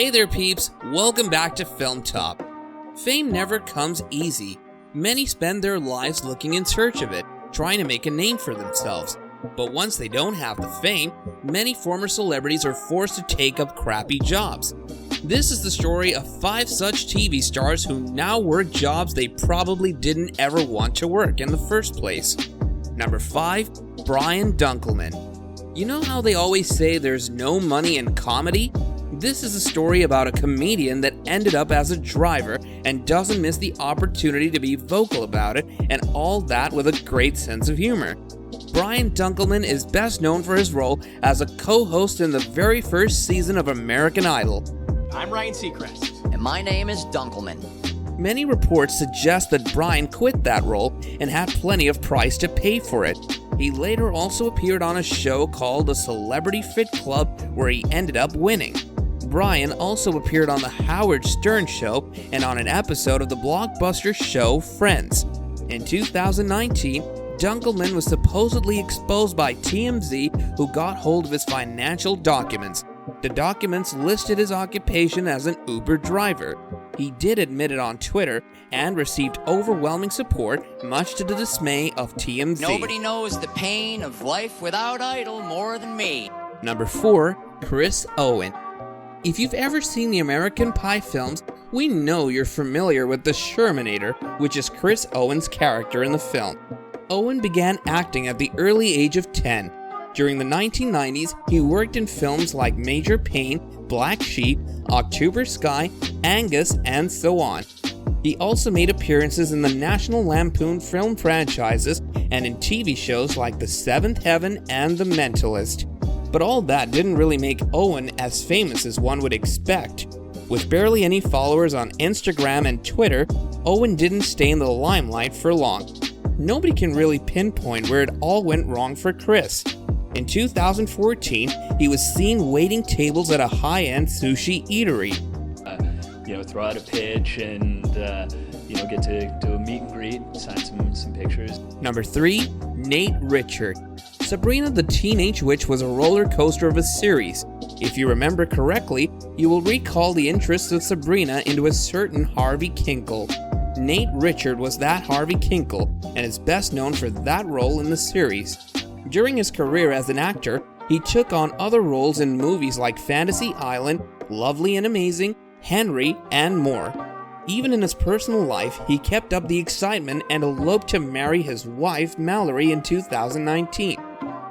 Hey there peeps, welcome back to Film Top. Fame never comes easy. Many spend their lives looking in search of it, trying to make a name for themselves. But once they don't have the fame, many former celebrities are forced to take up crappy jobs. This is the story of 5 such TV stars who now work jobs they probably didn't ever want to work in the first place. Number 5, Brian Dunkleman. You know how they always say there's no money in comedy? This is a story about a comedian that ended up as a driver and doesn't miss the opportunity to be vocal about it, and all that with a great sense of humor. Brian Dunkleman is best known for his role as a co-host in the very first season of American Idol. I'm Ryan Seacrest. And my name is Dunkleman. Many reports suggest that Brian quit that role and had plenty of price to pay for it. He later also appeared on a show called The Celebrity Fit Club, where he ended up winning. Brian also appeared on The Howard Stern Show and on an episode of the blockbuster show Friends. In 2019, Dunkleman was supposedly exposed by TMZ, who got hold of his financial documents. The documents listed his occupation as an Uber driver. He did admit it on Twitter and received overwhelming support, much to the dismay of TMZ. Nobody knows the pain of life without Idol more than me. Number 4, Chris Owen. If you've ever seen the American Pie films, we know you're familiar with the Shermanator, which is Chris Owen's character in the film. Owen began acting at the early age of 10. During the 1990s, he worked in films like Major Payne, Black Sheep, October Sky, Angus, and so on. He also made appearances in the National Lampoon film franchises and in TV shows like The Seventh Heaven and The Mentalist. But all that didn't really make Owen as famous as one would expect. With barely any followers on Instagram and Twitter, Owen didn't stay in the limelight for long. Nobody can really pinpoint where it all went wrong for Chris. In 2014, he was seen waiting tables at a high-end sushi eatery. Throw out a pitch and, get to do a meet and greet, sign some pictures. Number 3, Nate Richard. Sabrina the Teenage Witch was a roller coaster of a series. If you remember correctly, you will recall the interest of Sabrina into a certain Harvey Kinkle. Nate Richard was that Harvey Kinkle, and is best known for that role in the series. During his career as an actor, he took on other roles in movies like Fantasy Island, Lovely and Amazing, Henry, and more. Even in his personal life, he kept up the excitement and eloped to marry his wife, Mallory, in 2019.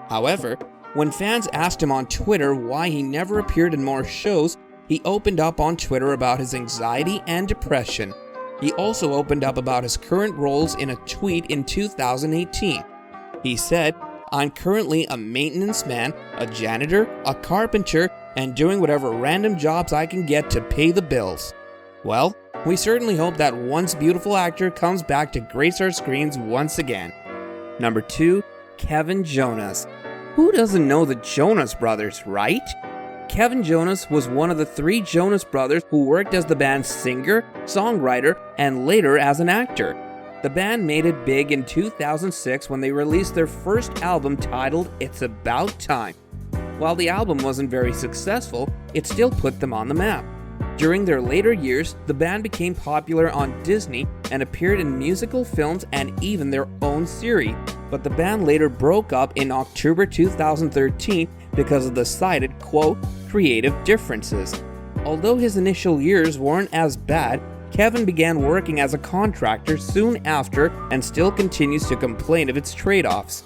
However, when fans asked him on Twitter why he never appeared in more shows, he opened up on Twitter about his anxiety and depression. He also opened up about his current roles in a tweet in 2018. He said, "I'm currently a maintenance man, a janitor, a carpenter, and doing whatever random jobs I can get to pay the bills." Well, we certainly hope that once beautiful actor comes back to grace our screens once again. Number 2, Kevin Jonas. Who doesn't know the Jonas Brothers, right? Kevin Jonas was one of the 3 Jonas Brothers who worked as the band's singer, songwriter, and later as an actor. The band made it big in 2006 when they released their first album titled It's About Time. While the album wasn't very successful, it still put them on the map. During their later years, the band became popular on Disney and appeared in musical films and even their own series, but the band later broke up in October 2013 because of the cited, quote, creative differences. Although his initial years weren't as bad, Kevin began working as a contractor soon after and still continues to complain of its trade-offs.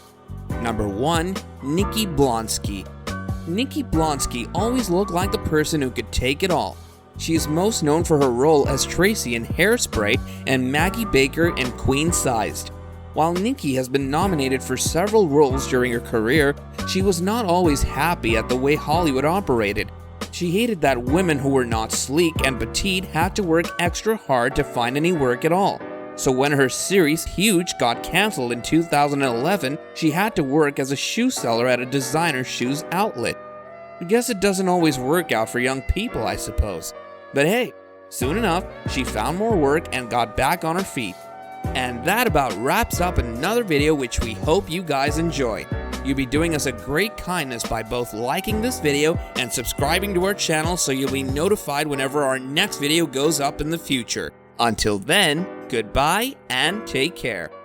Number 1, Nikki Blonsky. Nikki Blonsky always looked like the person who could take it all. She is most known for her role as Tracy in Hairspray and Maggie Baker in Queen Sized. While Nikki has been nominated for several roles during her career, she was not always happy at the way Hollywood operated. She hated that women who were not sleek and petite had to work extra hard to find any work at all. So when her series Huge got cancelled in 2011, she had to work as a shoe seller at a designer shoes outlet. I guess it doesn't always work out for young people, I suppose. But hey, soon enough, she found more work and got back on her feet. And that about wraps up another video which we hope you guys enjoy. you'll be doing us a great kindness by both liking this video and subscribing to our channel so you'll be notified whenever our next video goes up in the future. Until then, goodbye and take care.